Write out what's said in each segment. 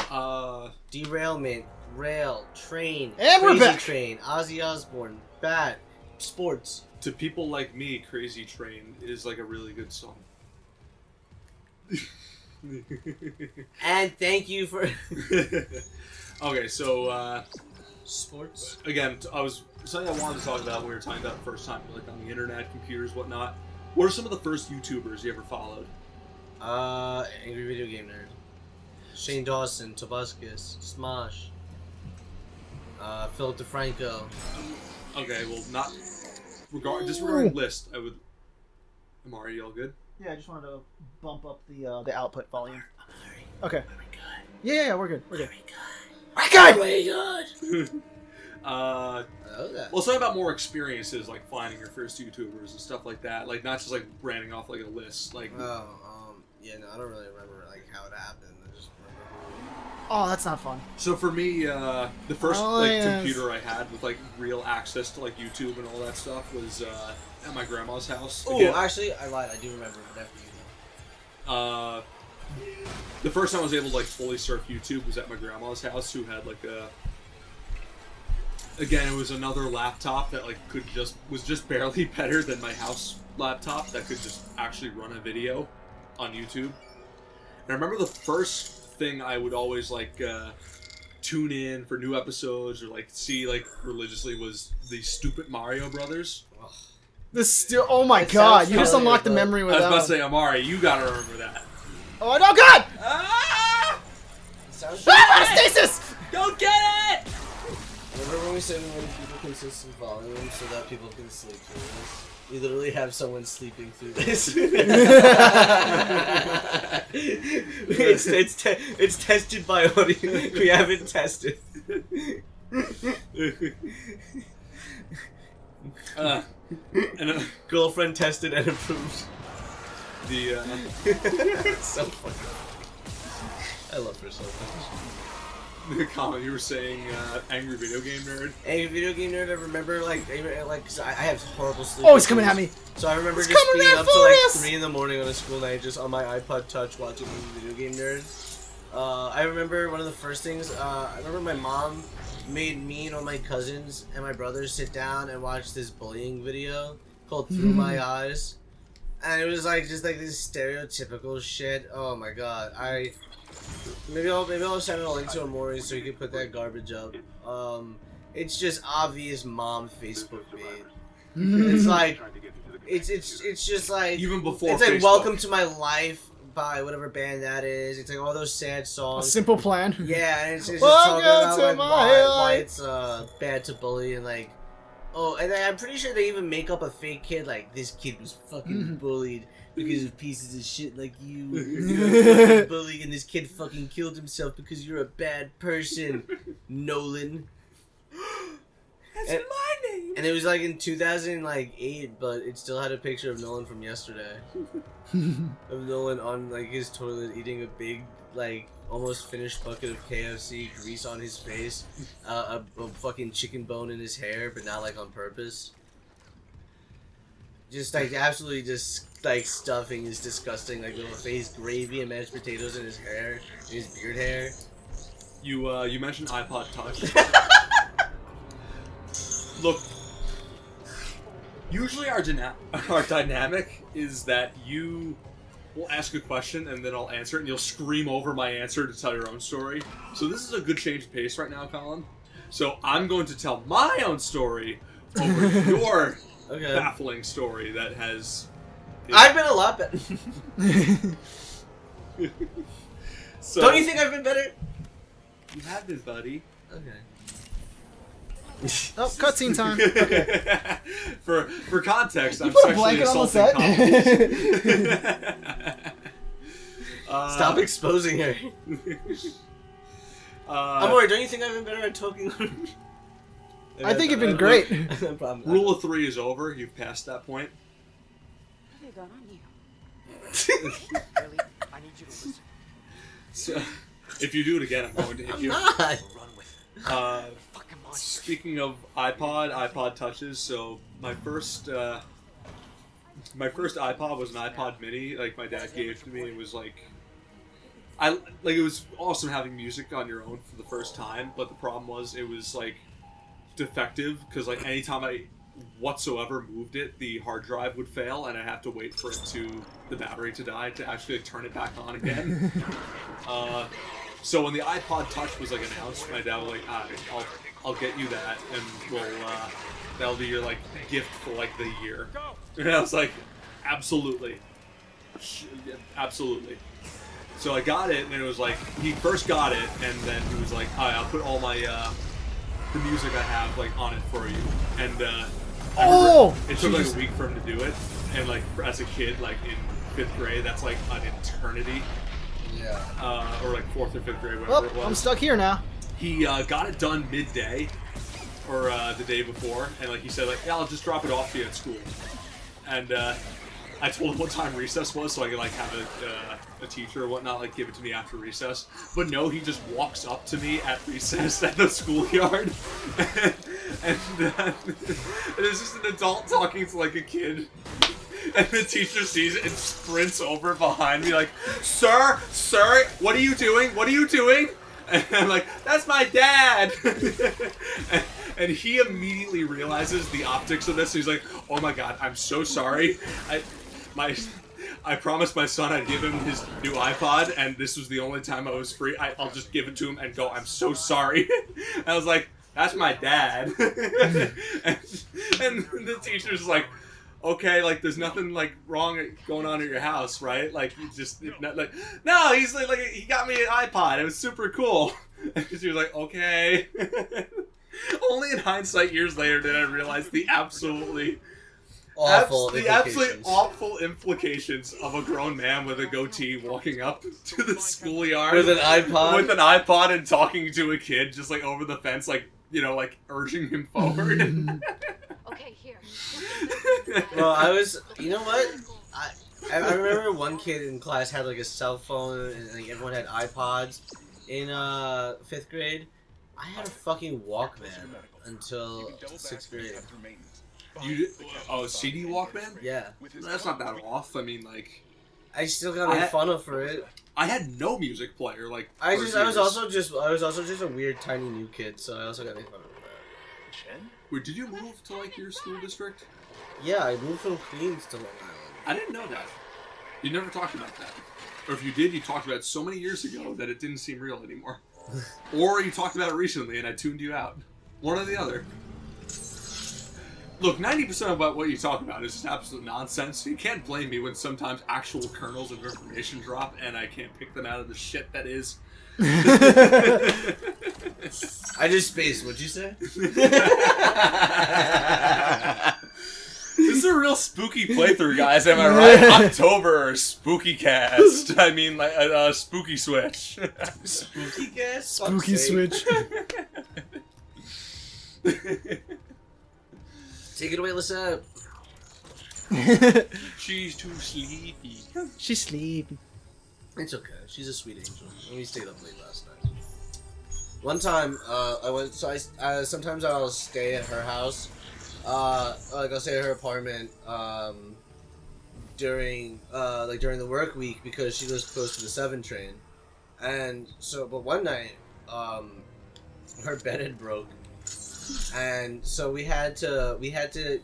Derailment, Rail, Train, And we're Crazy back. Train, Ozzy Osbourne, Bat, Sports. To people like me, Crazy Train is like a really good song. And thank you for Okay, so Sports. again, something I wanted to talk about when we were talking about the first time, like on the internet, computers, whatnot. What are some of the first YouTubers you ever followed? Angry Video Game Nerd, Shane Dawson, Tobuscus, Smosh, Philip DeFranco. Okay, well, not disregarding list. I would. Amari, you all good? Yeah, I just wanted to bump up the output volume. Okay. Are we good? Yeah, we're good. We're good. Are we good? We're good. Are we good? Well, something about more experiences, like finding your first YouTubers and stuff like that. Like, not just like branding off like a list. Like, Yeah, no, I don't really remember like how it happened. I just remember. Oh, that's not fun. so for me, the first Oh, like yes. computer I had with like real access to like YouTube and all that stuff was at my grandma's house. Oh, Again, actually, I lied. I do remember, but after you know. the first time I was able to like fully surf YouTube was at my grandma's house, who had like a. Again, it was another laptop that like was just barely better than my house laptop that could just actually run a video on YouTube. And I remember the first thing I would always like tune in for new episodes or like see like religiously was the stupid Mario Brothers. This still. Oh my It god! sounds You just familiar, unlocked the but- memory I was without. about to say, Amari, you gotta remember that. Oh no, God! Ah! Sounds Ah, stasis! Don't get it! Remember when we said we want to keep a consistent volume so that people can sleep through this? We literally have someone sleeping through this. it's tested by audio. We haven't tested. And Girlfriend tested and approved. the So funny. I love her so much. the comment you were saying, angry video game nerd. Angry Video Game Nerd, I remember, cause I have horrible sleep. Oh, he's coming at issues. me. So I remember It's just coming being at up to like Furious! 3 in the morning on a school night, just on my iPod Touch watching Angry Video Game Nerd. I remember one of the first things, I remember my mom made me and all my cousins and my brothers sit down and watch this bullying video called Through My Eyes. And it was like, just like this stereotypical shit. Oh my god. Maybe I'll send it a link to it more so you can put that garbage up. It's just obvious mom Facebook made. It's like, it's just like, Even before it's like Facebook. Welcome to My Life by whatever band that is. It's like all those sad A songs. simple plan. Yeah, and it's just Welcome talking about to like my why life. it's bad to bully and like, oh, and I'm pretty sure they even make up a fake kid like this kid was fucking bullied because of pieces of shit like you. You're a fucking bully, and this kid fucking killed himself because you're a bad person, Nolan. That's And- my name. And it was like in 2008, but it still had a picture of Nolan from yesterday. Of Nolan on like his toilet eating a big, like almost finished bucket of KFC, grease on his face, a fucking chicken bone in his hair, but not like on purpose. Just like absolutely just like stuffing is disgusting, like little face, gravy and mashed potatoes in his hair, in his beard hair. You mentioned iPod Touch. Look, usually our dynamic is that you will ask a question and then I'll answer it and you'll scream over my answer to tell your own story. So this is a good change of pace right now, Colin. So I'm going to tell my own story over your Okay. baffling story that has... I've been a lot better. So, Don't you think I've been better? You have been, buddy. Okay. Oh, cutscene time. Okay. For context, I'm put a sexually blanket on the assaulting set? Colin. Stop exposing her. I'm worried. Don't you think I've been better at talking? I think you've been great. No problem. Rule of 3 is over. You've passed that point. What have they got on you? Really? I need you to listen. So, if you do it again, I'm going to hit I'm you. not. Run with it. Fucking monster. Speaking of iPod touches. So my first iPod was an iPod Mini. Like my dad gave it to me. It was like it was awesome having music on your own for the first time, but the problem was it was like defective because like anytime I whatsoever moved it, the hard drive would fail, and I have to wait for the battery to die to actually like, turn it back on again. So when the iPod Touch was like announced, my dad was like, I'll get you that, and we'll that'll be your like gift for like the year. And I was like, absolutely, absolutely. So I got it, and it was like, he first got it, and then he was like, alright, I'll put all my, the music I have, like, on it for you. And, it took, like, a week for him to do it. And, like, as a kid, like, in 5th grade, that's, like, an eternity. Yeah. Or, like, 4th or 5th grade, whatever it was. I'm stuck here now. He, got it done midday, or, the day before, and, like, he said, like, yeah, I'll just drop it off to you at school. And, I told him what time recess was so I could, like, have a teacher or whatnot, like, give it to me after recess. But no, he just walks up to me at recess at the schoolyard. and there's just an adult talking to, like, a kid. And the teacher sees it and sprints over behind me like, Sir, what are you doing? What are you doing? And I'm like, that's my dad! and he immediately realizes the optics of this. He's like, oh my god, I'm so sorry. I promised my son I'd give him his new iPod, and this was the only time I was free. I'll just give it to him and go, I'm so sorry. And I was like, that's my dad. and the teacher's like, okay, like, there's nothing, like, wrong going on at your house, right? Like, you just, not, like, no, he's like, he got me an iPod. It was super cool. And she was like, okay. Only in hindsight, years later, did I realize the absolutely awful implications of a grown man with a goatee walking up to the schoolyard with an iPod and talking to a kid just like over the fence, like, you know, like urging him forward. Okay, here. Well, I was, you know what? I remember one kid in class had like a cell phone, and like everyone had iPods in 5th grade. I had a fucking Walkman until 6th grade. CD Walkman? Yeah. That's not that off. I mean, like, I still got made fun of for it. I had no music player. Like, I was also just a weird tiny new kid, so I also got made fun of for that. Wait, did you move to like your school district? Yeah, I moved from Queens to Long Island. I didn't know that. You never talked about that. Or if you did, you talked about it so many years ago that it didn't seem real anymore. Or you talked about it recently and I tuned you out. One or the other. Look, 90% of what you talk about is just absolute nonsense, so you can't blame me when sometimes actual kernels of information drop and I can't pick them out of the shit that is. I just spaced, what'd you say? This is a real spooky playthrough, guys, am I right? October, spooky cast. I mean, like, spooky switch. Spooky cast? Spooky switch. Take it away, Lisa. She's too sleepy. She's sleepy. It's okay. She's a sweet angel. We stayed up late last night. One time, sometimes I'll stay at her house. Like I'll stay at her apartment during the work week because she lives close to the 7 train. And so, but one night, her bed had broke. And so we had to, you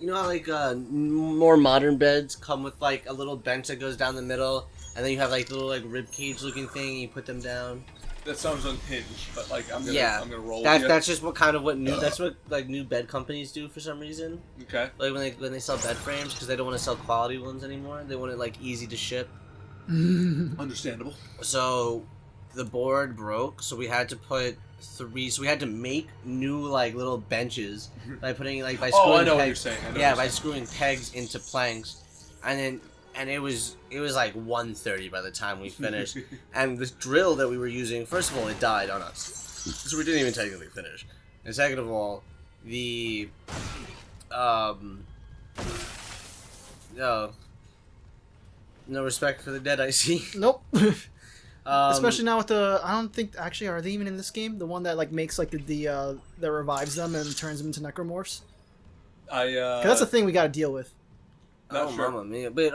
know how like more modern beds come with like a little bench that goes down the middle, and then you have like the little like rib cage looking thing, and you put them down. That sounds unhinged, but like I'm gonna roll with you. That's just that's what like new bed companies do for some reason. Okay. Like when they sell bed frames because they don't want to sell quality ones anymore. They want it like easy to ship. Understandable. So the board broke, so we had to put 3. So we had to make new like little benches by putting like by screwing. Oh, I know pegs, what you're saying. by screwing pegs into planks, and it was like 1:30 by the time we finished. And this drill that we were using, first of all, it died on us, so we didn't even technically finish. And second of all, the no respect for the dead, I see. Nope. Especially now with the, I don't think, actually, are they even in this game? The one that like makes like that revives them and turns them into necromorphs. Cause that's a thing we got to deal with. Not sure. Mamma mia. But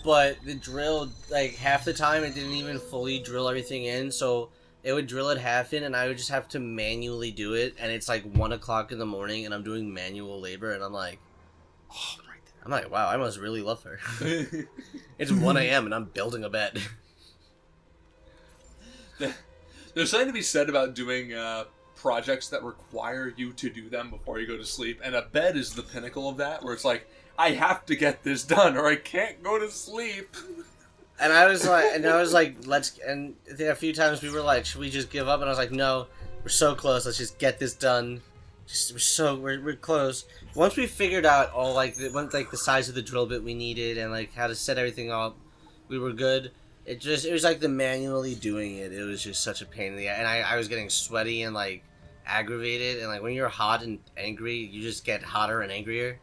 but the drill, like, half the time it didn't even fully drill everything in, so it would drill it half in, and I would just have to manually do it, and it's like 1 o'clock in the morning, and I'm doing manual labor, and I'm like, oh, right there. I'm like, wow, I must really love her. It's 1 a.m. and I'm building a bed. There's something to be said about doing projects that require you to do them before you go to sleep, and a bed is the pinnacle of that, where it's like, I have to get this done or I can't go to sleep. And I was like, let's, and I think a few times we were like, should we just give up? And I was like, no, we're so close, let's just get this done. We're close. Once we figured out all, like, the size of the drill bit we needed and, like, how to set everything up, we were good. It was like the manually doing it. It was just such a pain in the ass. And I was getting sweaty and, like, aggravated. And, like, when you're hot and angry, you just get hotter and angrier.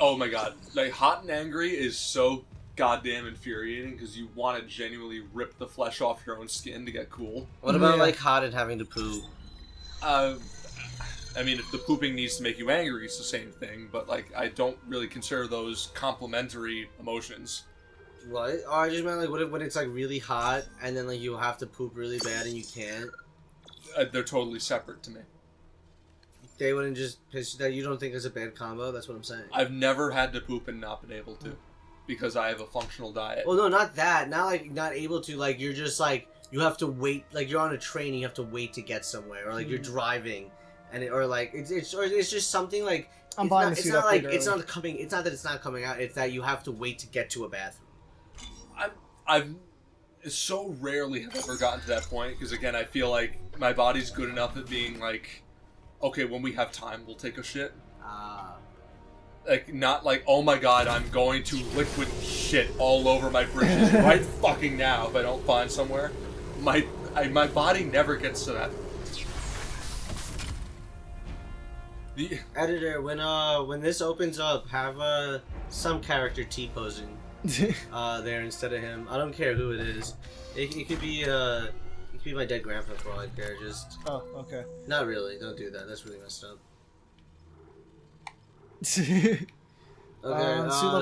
Oh my god. Like, hot and angry is so goddamn infuriating because you want to genuinely rip the flesh off your own skin to get cool. What about, like, hot and having to poop? I mean, if the pooping needs to make you angry, it's the same thing. But, like, I don't really consider those complementary emotions. What? Oh, I just meant, like, what if when it's, like, really hot and then, like, you have to poop really bad and you can't? They're totally separate to me. They wouldn't just piss that you don't think is a bad combo? That's what I'm saying. I've never had to poop and not been able to. Because I have a functional diet. Well, no, not that. Not, like, not able to. Like, you're just, like, you have to wait. Like, you're on a train and you have to wait to get somewhere. Or, like, you're driving. And it's just something, like... I'm buying the suit upgrade early. It's not that it's not coming out. It's that you have to wait to get to a bathroom. I've so rarely have ever gotten to that point. Because, again, I feel like my body's good enough at being, like... Okay, when we have time, we'll take a shit. Like, not like, oh my god, I'm going to liquid shit all over my bridges right fucking now if I don't find somewhere. My body never gets to that. The Editor, when this opens up, have some character T-posing there instead of him. I don't care who it is. It could be my dead grandpa for all I care. Just okay. Not really. Don't do that. That's really messed up. Okay.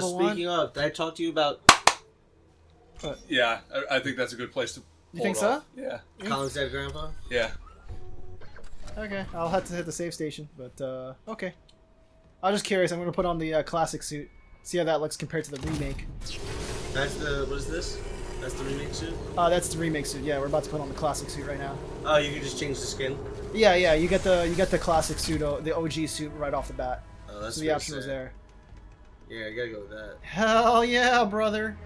Speaking of, did I talk to you about? Yeah, I think that's a good place to. You think so? Yeah. Colin's dead grandpa. Yeah. Okay, I'll have to hit the save station, but okay. I'm just curious. I'm gonna put on the classic suit. See how that looks compared to the remake. That's the what is this? That's the remake suit? That's the remake suit. Yeah, we're about to put on the classic suit right now. Oh, you can just change the skin? Yeah, you get the classic suit, the OG suit right off the bat. Oh, that's so the option was there. Yeah, I gotta go with that. Hell yeah, brother!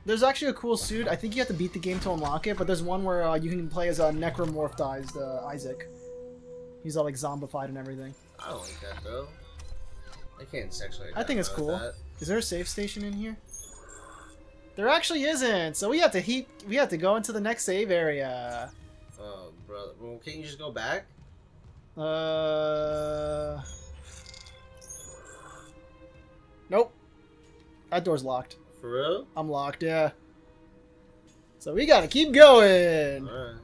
There's actually a cool suit. I think you have to beat the game to unlock it, but there's one where you can play as a necromorphized Isaac. He's all like zombified and everything. I don't like that though. I can't sexually. I think it's cool. Is there a save station in here? There actually isn't. So we have to go into the next save area. Oh, brother. Well, can't you just go back? Nope. That door's locked. For real? I'm locked, yeah. So we gotta keep going. Alright. Are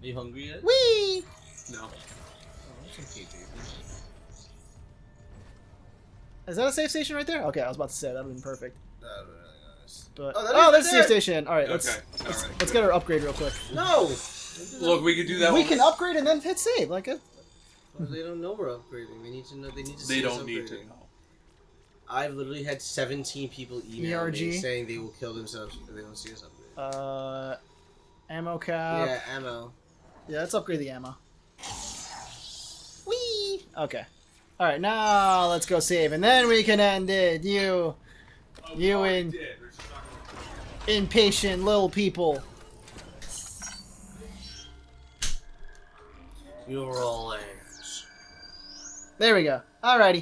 you hungry yet? Whee! No. Oh, that's okay, baby. Is that a safe station right there? Okay, I was about to say that would have been perfect. That would be really nice. But, right there's a there. safe station. Alright, Okay. let's get our upgrade real quick. No! Look, we could do that. We can upgrade and then hit save. Like it. Well, they don't know we're upgrading. They need to know. They need to. They see us don't need to upgrading. know. I've literally had 17 people email me ERG? saying they will kill themselves if they don't see us upgrade. Ammo cap. Yeah, ammo. Yeah, let's upgrade the ammo. Whee! Okay. Alright, now let's go save, and then we can end it. You impatient little people. You're all ass. There we go. Alrighty.